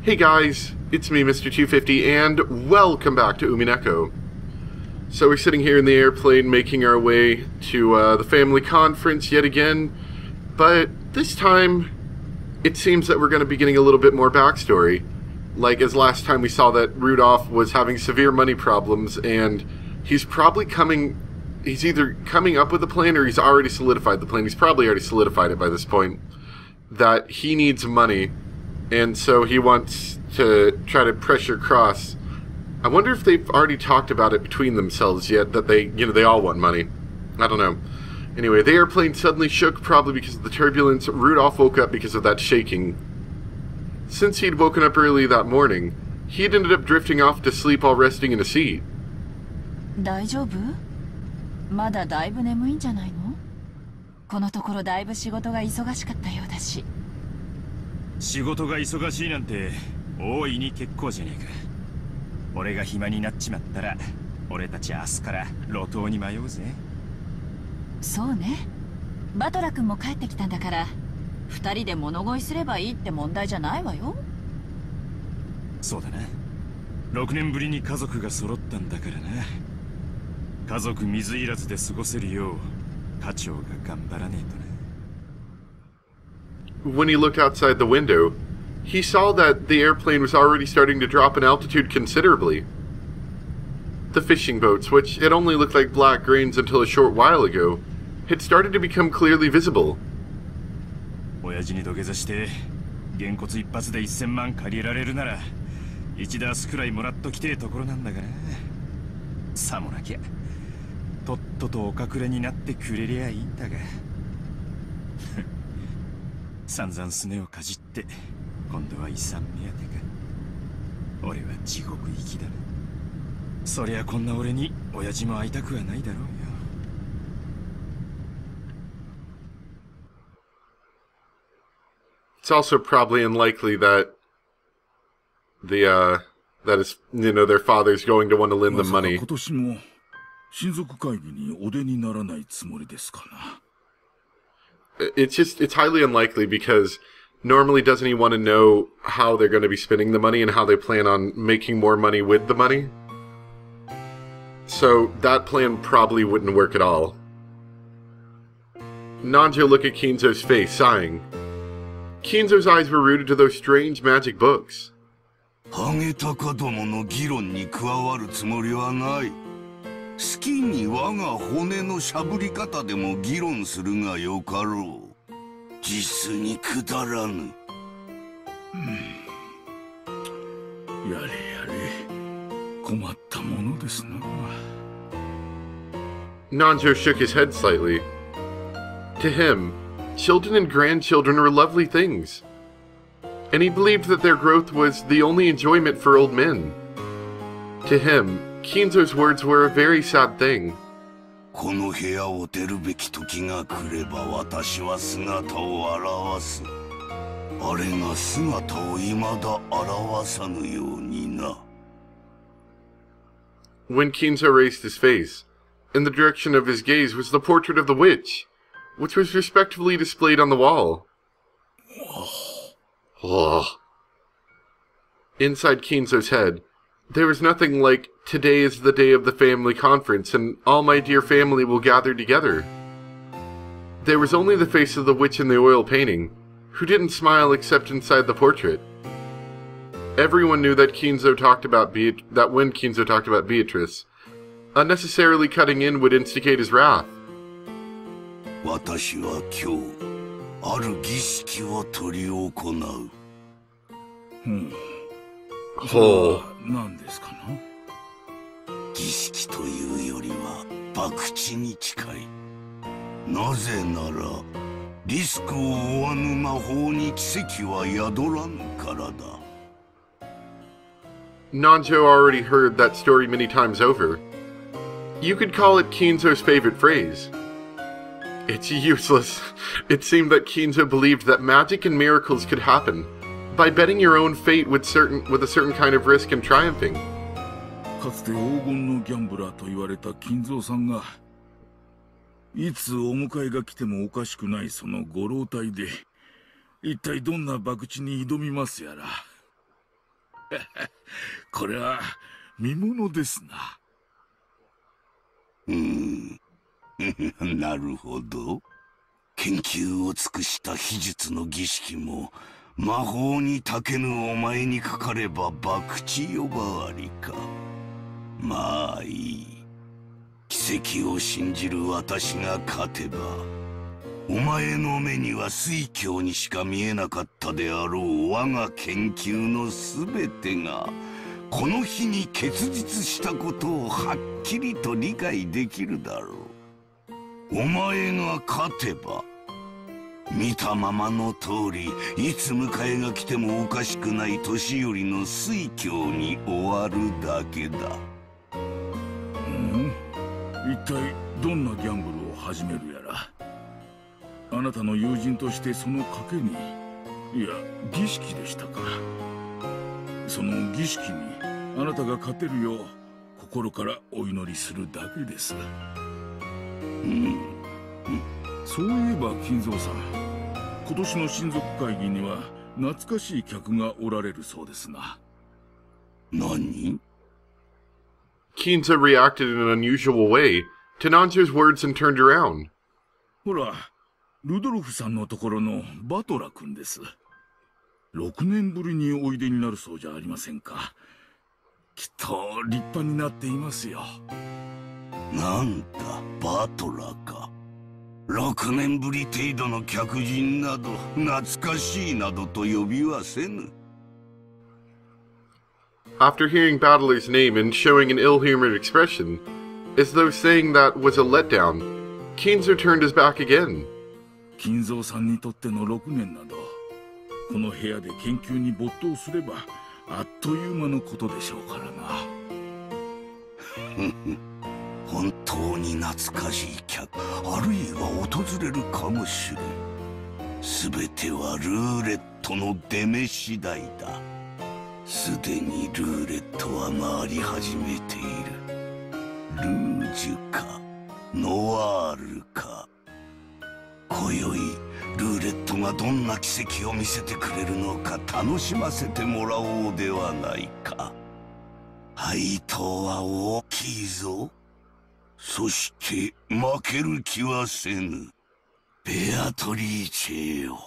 Hey guys, it's me, Mr. 250, and welcome back to Umineko. So we're sitting here in the airplane making our way to the family conference yet again, but this time it seems that we're going to be getting a little bit more backstory. Like as last time we saw that Rudolph was having severe money problems, and he's either coming up with a plan or he's already solidified the plan. He's probably already solidified it by this point, that he needs money. And so he wants to try to pressure Cross. I wonder if they've already talked about it between themselves yet, that they all want money. I don't know. Anyway, the airplane suddenly shook, probably because of the turbulence. Rudolph woke up because of that shaking. Since he'd woken up early that morning, he had ended up drifting off to sleep while resting in a seat. 大丈夫？まだだいぶ眠いんじゃないの？このところだいぶ仕事が忙しかったようだし。仕事が忙しいなんて大いに結構じゃねえか。俺が暇になっちまったら俺たち明日から路頭に迷うぜ。そうね。バトラ君も帰ってきたんだから二人で物乞いすればいいって問題じゃないわよ。そうだな。6年ぶりに家族が揃ったんだからな。家族水入らずで過ごせるよう課長が頑張らねえとな。When he looked outside the window, he saw that the airplane was already starting to drop in altitude considerably. The fishing boats, which had only looked like black grains until a short while ago, had started to become clearly visible. 親父に土下座してげんこつ一発で1000万借りられるなら1ダースくらいもらっときてえところなんだから。さもなきゃとっととお隠れになってくれりゃいいんだが。散々すねをかじって今度は遺産目当てか。俺は地獄行きだな。そりゃこんな俺に親父も会いたくはないだろうよ。It's also probably unlikely that their father's going to want to lend them money. 今年も親族会議にお出にならないつもりですかな。It's highly unlikely because normally doesn't he want to know how they're going to be spending the money and how they plan on making more money with the money? So that plan probably wouldn't work at all. Nanjo looked at Kinzo's face, sighing. Kinzo's eyes were rooted to those strange magic books. ハゲタカどもの議論に加わるつもりはない。好きに我が骨のしゃぶり方でも議論するがよかろう。実にくだらぬ。やれやれ、困ったものですな。Nanjo shook his head slightly. To him, children and grandchildren were lovely things, and he believed that their growth was the only enjoyment for old men. To him, Kinzo's words were a very sad thing. この部屋を出るべき時が来れば私は姿を現す。あれが姿を未だ現さぬようにな。When Kinzo raised his face, in the direction of his gaze was the portrait of the witch, which was respectfully displayed on the wall. Inside Kinzo's head, there was nothing like, today is the day of the family conference and all my dear family will gather together. There was only the face of the witch in the oil painting, who didn't smile except inside the portrait. Everyone knew that when Kinzo talked about Beatrice, unnecessarily cutting in would instigate his wrath. 私は今日、ある儀式を執り行う。何ですかな？儀式というよりは博打に近い。なぜならリスクを負わぬ魔法に奇跡は宿らぬからだ。Nanjo already heard that story many times over. You could call it Kinzo's favorite phrase. It's useless. It seemed that Kinzo believed that magic and miracles could happen by betting your own fate with a certain kind of risk and triumphing. かつて黄金のギャンブラーと言われた金蔵さんがいつお迎えが来てもおかしくないそのご老体で一体どんな博打に挑みますやら。これは見物ですな。なるほど。研究を尽くした秘術の儀式も魔法に長けぬお前にかかれば博打呼ばわりか。まあいい。奇跡を信じる私が勝てば、お前の目には水鏡にしか見えなかったであろう我が研究の全てがこの日に結実したことをはっきりと理解できるだろう。お前が勝てば見たままの通り、いつ迎えが来てもおかしくない年寄りの水鏡に終わるだけだ。一体どんなギャンブルを始めるやら。あなたの友人としてその賭けに、いや儀式でしたか。その儀式にあなたが勝てるよう心からお祈りするだけです。そういえば金蔵さん、今年の親族会議には懐かしい客がおられるそうですな。何？ Kinzo reacted in an unusual way to Nanzo's words and turned around. ほら、ルドルフさんのところのバトラ君です。6年ぶりにおいでになるそうじゃありませんか。きっと立派になっていますよ。なんだ、バトラか。6年ぶり程度の客人など懐かしいなどと呼びはせぬ。After hearing Battler's name and showing an ill-humored expression, as though saying that was a letdown, Kinzo turned his back again. 金蔵さんにとっての6年など、この部屋で研究に没頭すればあっという間のことでしょうからな。本当に懐かしい客、あるいは訪れるかもしれん。全てはルーレットの出目次第だ。すでにルーレットは回り始めている。ルージュかノワールか。今宵ルーレットがどんな奇跡を見せてくれるのか楽しませてもらおうではないか。配当は大きいぞ。そして負ける気はせぬ。ベアトリーチェよ、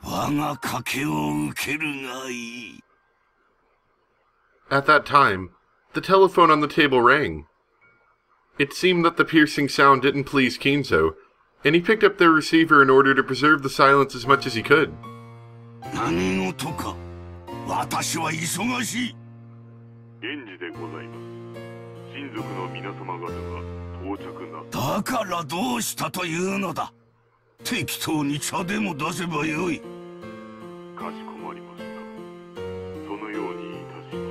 我が賭けを受けるがいい。At that time, the telephone on the table rang. It seemed that the piercing sound didn't please Kinzo, and he picked up the receiver in order to preserve the silence as much as he could. 何事か。私は忙しい。源氏でございます。親族の皆様方が到着な。だからどうしたというのだ。適当に茶でも出せばよい。かしこまりました。そのようにいたしま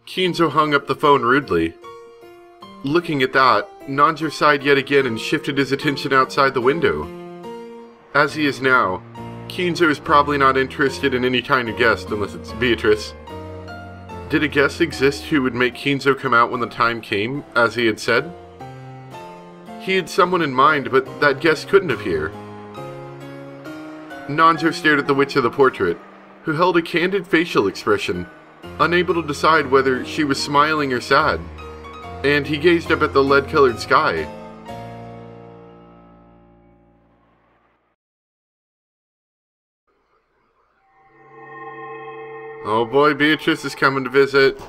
す。Kinzo hung up the phone rudely. Looking at that, Nanjo sighed yet again and shifted his attention outside the window. As he is now, Kinzo is probably not interested in any kind of guest unless it's Beatrice. Did a guest exist who would make Kinzo come out when the time came, as he had said? He had someone in mind, but that guest couldn't appear. Nanjo stared at the witch of the portrait, who held a candid facial expression, unable to decide whether she was smiling or sad, and he gazed up at the lead-colored sky. Oh boy, Beatrice is coming to visit.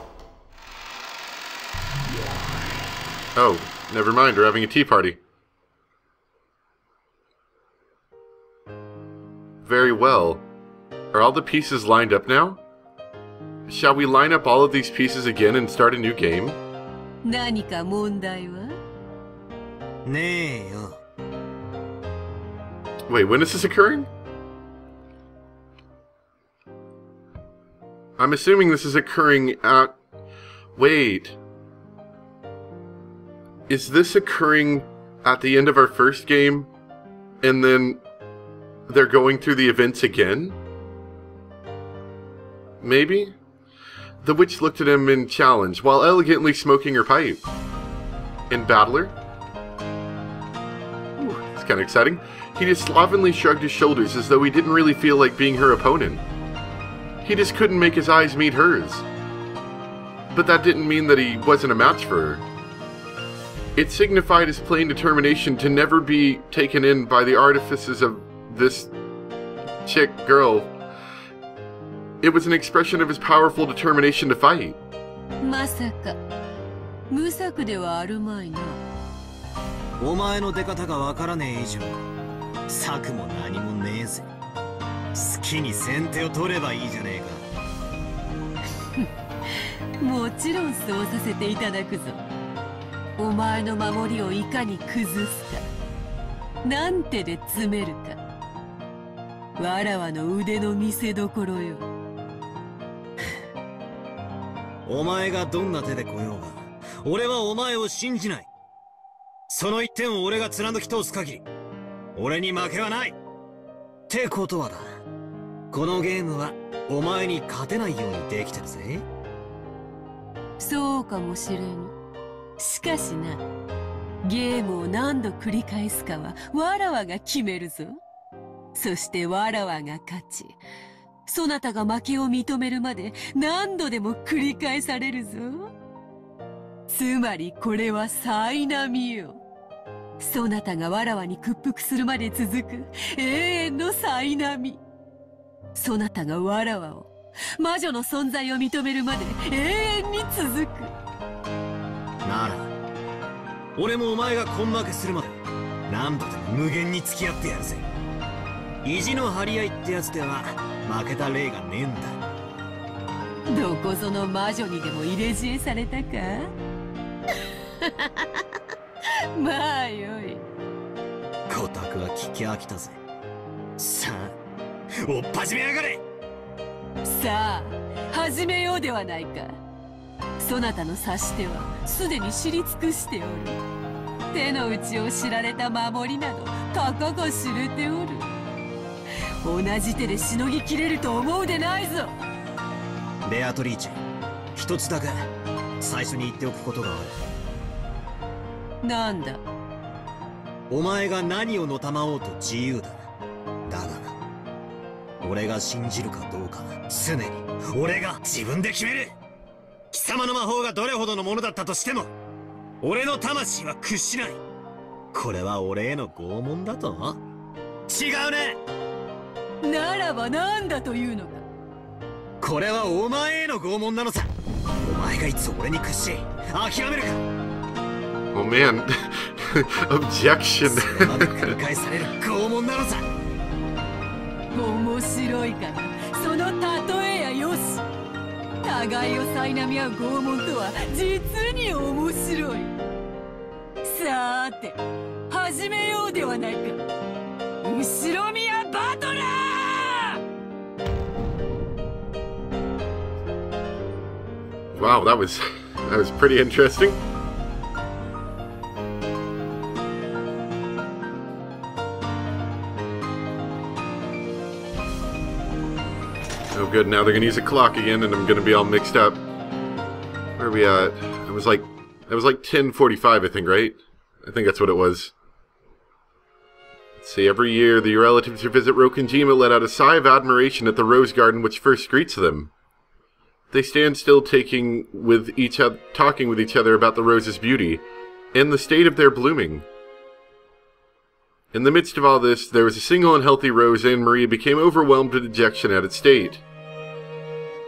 Oh, never mind, we're having a tea party. Very well. Are all the pieces lined up now? Shall we line up all of these pieces again and start a new game? 何か問題は？ねえよ。 Wait, when is this occurring? I'm assuming this is occurring at... Wait. Is this occurring at the end of our first game? And then they're going through the events again? Maybe? The witch looked at him in challenge while elegantly smoking her pipe. And Battler? Ooh, it's kind of exciting. He just slovenly shrugged his shoulders as though he didn't really feel like being her opponent. He just couldn't make his eyes meet hers. But that didn't mean that he wasn't a match for her. It signified his plain determination to never be taken in by the artifices of this girl. It was an expression of his powerful determination to fight. まさか無策ではあるまいな。お前の出方がわからねえ以上策も何もねえぜ。好きに先手を取ればいいじゃねえか。もちろんそうさせていただくぞ。お前の守りをいかに崩すか、なんてで詰めるか、わらわの腕の見せ所よ。お前がどんな手で来ようが俺はお前を信じない。その一点を俺が貫き通す限り俺に負けはない。ってことはだ、このゲームはお前に勝てないようにできてるぜ。そうかもしれぬ。しかしな、ゲームを何度繰り返すかはわらわが決めるぞ。そしてわらわが勝ち、そなたが負けを認めるまで何度でも繰り返されるぞ。つまりこれは災難よ。そなたがわらわに屈服するまで続く永遠の災難。そなたがわらわを魔女の存在を認めるまで永遠に続く。なら俺もお前が根負けするまで何度でも無限に付き合ってやるぜ。意地の張り合いってやつでは負けた例がねえんだ。どこぞの魔女にでも入れ知恵されたか。まあよい。コタクは聞き飽きたぜ。さあおっ始めやがれ。さあ始めようではないか。そなたの指し手はすでに知り尽くしておる。手の内を知られた守りなどたかが知れておる。同じ手でしのぎきれると思うでないぞ。ベアトリーチェ、一つだけ最初に言っておくことがある。なんだ。お前が何をのたまおうと自由だ。だが俺が信じるかどうかは常に俺が自分で決める。貴様の魔法がどれほどのものだったとしても俺の魂は屈しない。これは俺への拷問だと。違うね。ならば何だというのか。これはお前への拷問なのさ。お前がいつ俺に屈し諦めるか。Oh man. Objection. それまで繰り返される拷問なのさ。面白いからその例えやよし。互いを苛み合う拷問とは実に面白い。さーて始めようではないか。後ろ宮バトラー。Wow, that was pretty interesting. Oh good, now they're gonna use a clock again and I'm gonna be all mixed up. Where are we at? It was like 10:45 I think, right? I think that's what it was. Let's see, every year the relatives who visit Rokenjima let out a sigh of admiration at the rose garden which first greets them. They stand still talking with each other about the rose's beauty and the state of their blooming. In the midst of all this, there was a single unhealthy rose and Maria became overwhelmed with dejection at its state.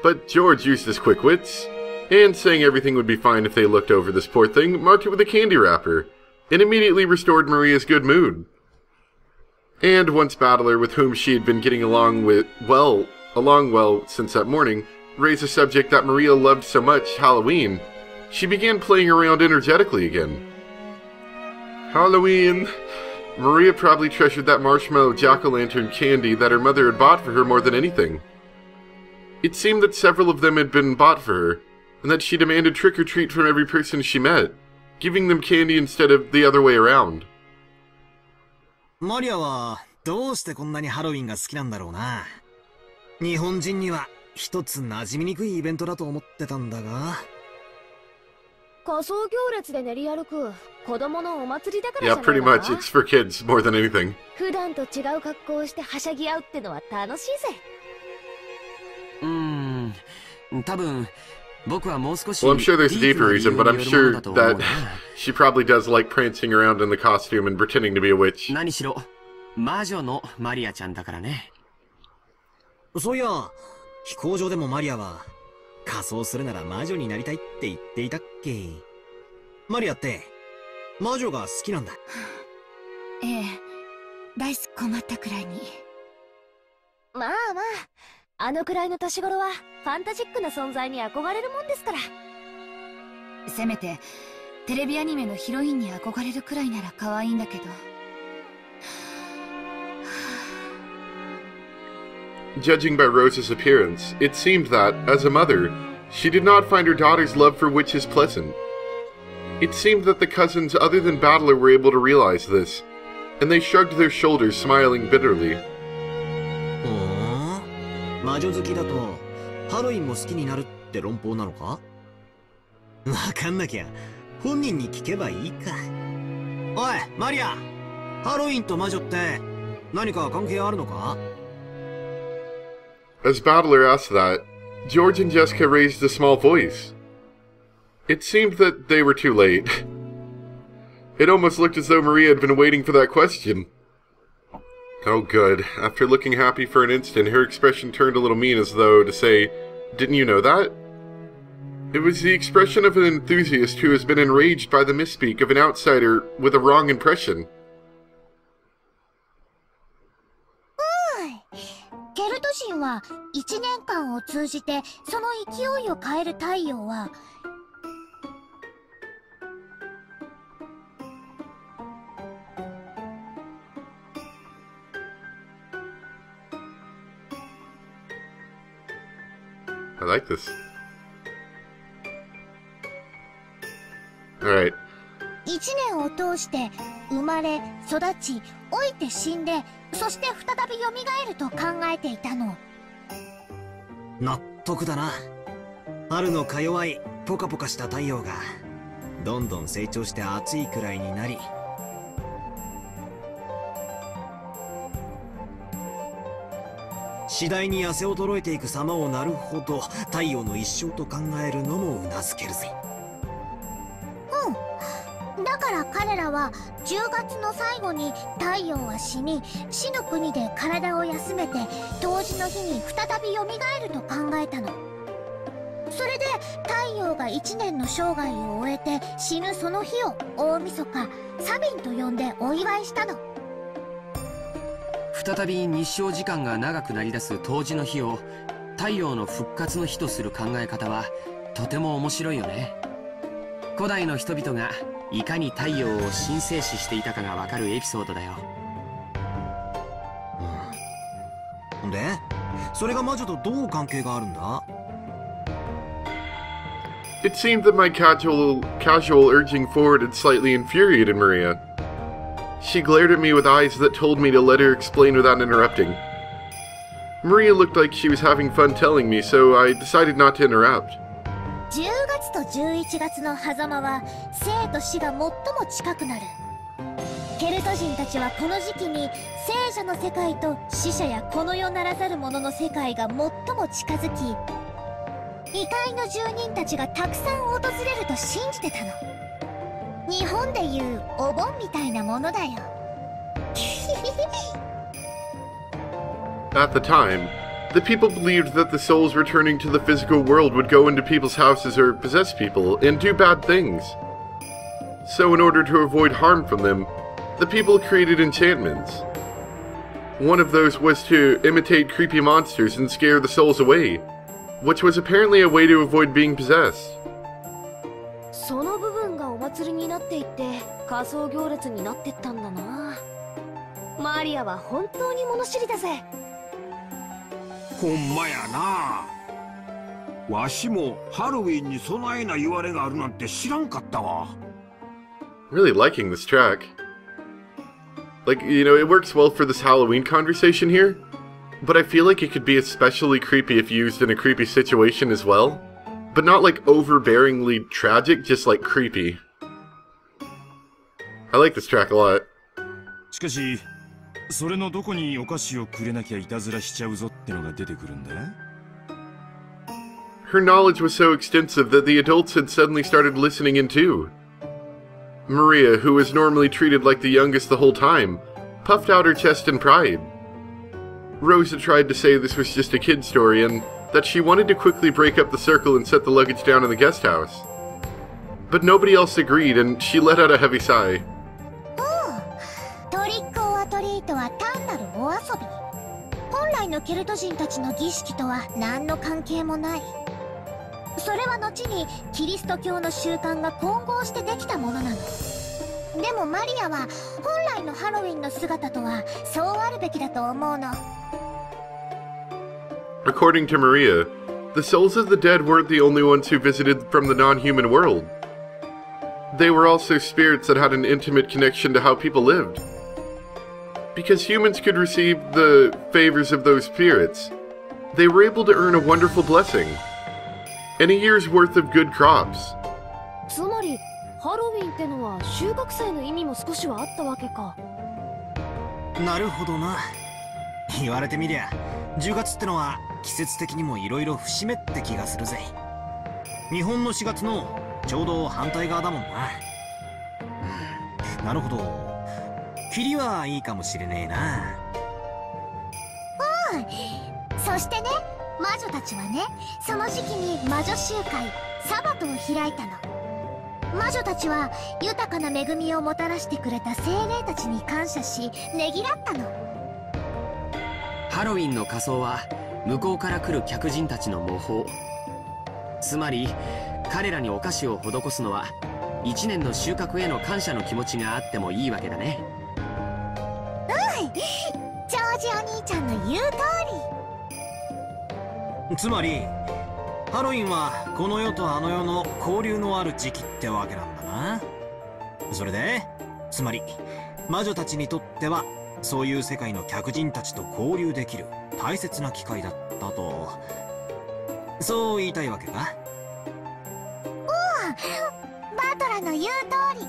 But George used his quick wits, and saying everything would be fine if they looked over this poor thing, marked it with a candy wrapper, and immediately restored Maria's good mood. And once Battler, with whom she had been getting along well since that morning, raised a subject that Maria loved so much, Halloween, she began playing around energetically again. Halloween! Maria probably treasured that marshmallow jack-o'-lantern candy that her mother had bought for her more than anything. It seemed that several of them had been bought for her, and that she demanded trick-or-treat from every person she met, giving them candy instead of the other way around. マリアはどうしてこんなにハロウィンが好きなんだろうな。日本人には一つ馴染みにくいイベントだと思ってたんだが。仮装行列で練り歩く子供のお祭りだからじゃない Yeah, pretty much. It's for kids more than anything. 普段と違う格好をしてはしゃぎ合うってのは楽しいぜ。多分 Well, I'm sure there's a deeper reason, but I'm sure that she probably does like prancing around in the costume and pretending to be a witch. 何しろ魔女のマリアちゃんだからね。そういや、飛行場でもマリアは仮装するなら魔女になりたいって言っていたっけ。マリアって魔女が好きなんだ。ええ、大好き困ったくらいに。まあまあ、あのくらいの年頃はファンタジックな存在に憧れるもんですから。せめてテレビアニメのヒロインに憧れるくらいなら可愛いんだけど。Judging by Rose's appearance, it seemed that, as a mother, she did not find her daughter's love for witches pleasant. It seemed that the cousins other than Battler were able to realize this, and they shrugged their shoulders, smiling bitterly. 魔女好きだとハロウィンも好きになるって論法なのか？わかんなきゃ本人に聞けばいいか。おいマリア、ハロウィンと魔女って何か関係あるのか？ As Battler asked that, George and Jessica raised a small voice. It seemed that they were too late. It almost looked as though Maria had been waiting for that question. Oh good. After looking happy for an instant, her expression turned a little mean as though to say, "Didn't you know that?" It was the expression of an enthusiast who has been enraged by the misspeak of an outsider with a wrong impression. ケルト人は1年間を通じてその勢いを変える太陽はI like this. Alright. 1年を通して生まれ育ち老いて死んでそして再び蘇ると考えていたの。納得だな。春のか弱いポカポカした太陽がどんどん成長して暑いくらいになり、次第に痩せ衰えていく様をなるほど太陽の一生と考えるのもうなずけるぜ。だから彼らは10月の最後に太陽は死に死の国で体を休めて冬至の日に再び蘇ると考えたの。それで太陽が1年の生涯を終えて死ぬその日を大晦日サビンと呼んでお祝いしたの。再び日照時間が長くなりだす冬至の日を太陽の復活の日とする考え方はとても面白いよね。古代の人々がいかに太陽を神聖視していたかがわかるエピソードだよ。で、それが魔女とどう関係があるんだ？ It seemed that my casual urging forward had slightly infuriated Maria. She glared at me with eyes that told me to let her explain without interrupting. Maria looked like she was having fun telling me, so I decided not to interrupt. 10月と11月の狭間は生と死が最も近くなる。ケルト人たちはこの時期に聖者の世界と死者やこの世ならざる者の世界が最も近づき、異界の住人たちがたくさん訪れると信じてたの。日本でいうお盆みたいなものだよ。At the time, the people believed that the souls returning to the physical world would go into people's houses or possess people and do bad things. So in order to avoid harm from them, the people created enchantments. One of those was to imitate creepy monsters and scare the souls away, which was apparently a way to avoid being possessed. その部分がお祭りになっていって仮装行列になってったんだな。マリアは本当に物知りだぜ。ほんまやな。わしもハロウィンに備えな言われがあるなんて知らんかったわ。Really liking this track. Like, you know, it works well for this Halloween conversation here, but I feel like it could be especially creepy if used in a creepy situation as well. But not like overbearingly tragic, just like creepy. I like this track a lot. しかし、それのどこにお菓子をくれなきゃいたずらしちゃうぞってのが出てくるんだ。Her knowledge was so extensive that the adults had suddenly started listening in too. Maria, who was normally treated like the youngest the whole time, puffed out her chest in pride. Rosa tried to say this was just a kid story and that she wanted to quickly break up the circle and set the luggage down in the guest house. But nobody else agreed, and she let out a heavy sigh. トリックオアトリートは単なるお遊び。本来のケルト人たちの儀式とは何の関係もない。それは後にキリスト教の習慣が混合してできたものなの。でもマリアは本来のハロウィンの姿とはそうあるべきだと思うの。According to Maria, the souls of the dead weren't the only ones who visited from the non-human world. They were also spirits that had an intimate connection to how people lived. Because humans could receive the favors of those spirits, they were able to earn a wonderful blessing and a year's worth of good crops. つまりハロウィンってのは収穫祭の意味も少しはあったわけか。なるほどな。言われてみりゃ10月ってのは季節的にもいろいろ節目って気がするぜ。日本の4月のちょうど反対側だもんな。なるほど。キリはいいかもしれねえな。そしてね、魔女たちはね、その時期に魔女集会サバトを開いたの。魔女たちは豊かな恵みをもたらしてくれた精霊たちに感謝しねぎらったの。ハロウィンの仮装は向こうから来る客人たちの模倣。つまり彼らにお菓子を施すのは1年の収穫への感謝の気持ちがあってもいいわけだね。ジョージお兄ちゃんの言う通り。つまりハロウィンはこの世とあの世の交流のある時期ってわけなんだな。それでつまり魔女たちにとってはそういう世界の客人たちと交流できる大切な機会だったと、そう言いたいわけか。バトラの言う通り。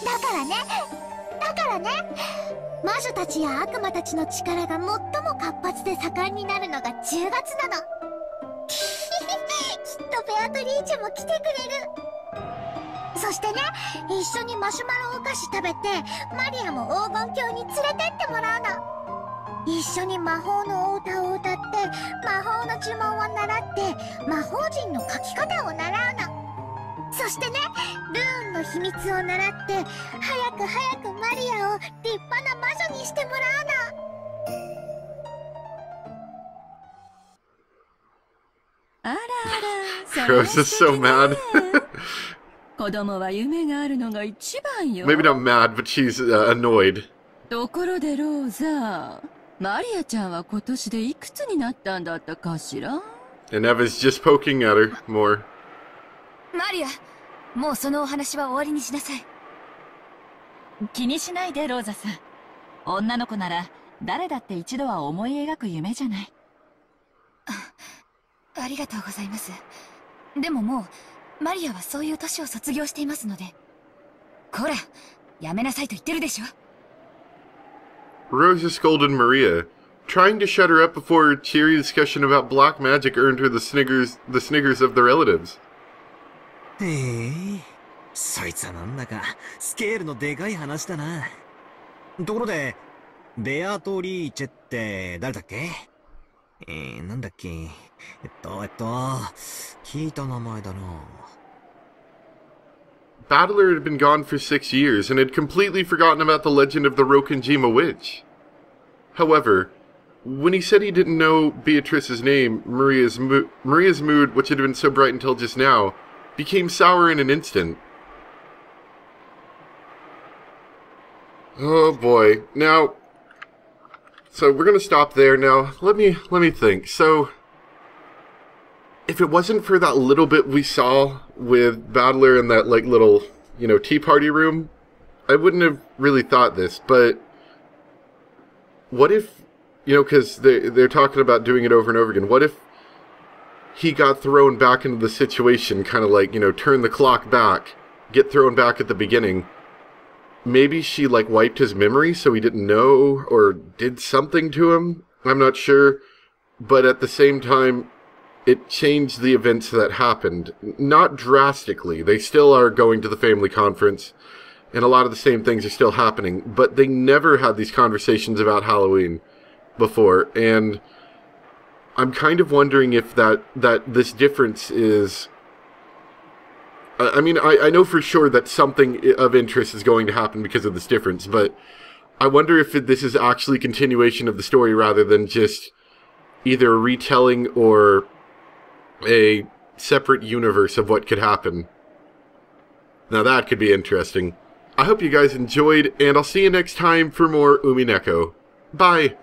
だからね、魔女たちや悪魔たちの力が最も活発で盛んになるのが10月なの。きっとベアトリーチェも来てくれる。そしてね、一緒にマシュマロお菓子食べてマリアも黄金鏡に連れてってもらうの。一緒に魔法のお歌を歌って魔法の呪文を習って魔法陣の書き方を習うの。そしてね、ルーンの秘密を習って早くマリアを立派な魔女にしてもらうの。あらあら、それは Rose is so mad. 子供は夢があるのが一番よ。 Maybe not mad, but she's annoyed. ところでローザ、マリアちゃんは今年でいくつになったんだったかしら？ And Eva's just poking at her more. マリア、もうそのお話は終わりにしなさい。気にしないでローザさん。女の子なら誰だって一度は思い描く夢じゃない。ありがとうございます。でももうマリアはそういう年を卒業していますので。こら、やめなさいと言ってるでしょ。Rosa scolded Maria, trying to shut her up before a cheery discussion about black magic earned her the sniggers of the relatives. へえ、そいつはなんだかスケールのでかい話だな。ところでベアトリーチェって誰だっけ？なんだっけ？聞いた名前だな。Battler had been gone for 6 years and had completely forgotten about the legend of the Rokenjima witch. However, when he said he didn't know Beatrice's name, Maria's mood, which had been so bright until just now, became sour in an instant. Oh boy. Now, so we're gonna stop there now. Let me think. So, if it wasn't for that little bit we saw with Battler in that, like, little, tea party room, I wouldn't have really thought this, but what if, because they're talking about doing it over and over again, what if he got thrown back into the situation, kind of like, turn the clock back, get thrown back at the beginning? Maybe she, like, wiped his memory so he didn't know, or did something to him? I'm not sure, but at the same time, it changed the events that happened. Not drastically. They still are going to the family conference, and a lot of the same things are still happening, but they never had these conversations about Halloween before, and I'm kind of wondering if that this difference is... I mean, I know for sure that something of interest is going to happen because of this difference, but I wonder if this is actually a continuation of the story rather than just either a retelling or a separate universe of what could happen. Now that could be interesting. I hope you guys enjoyed, and I'll see you next time for more Umineko. Bye!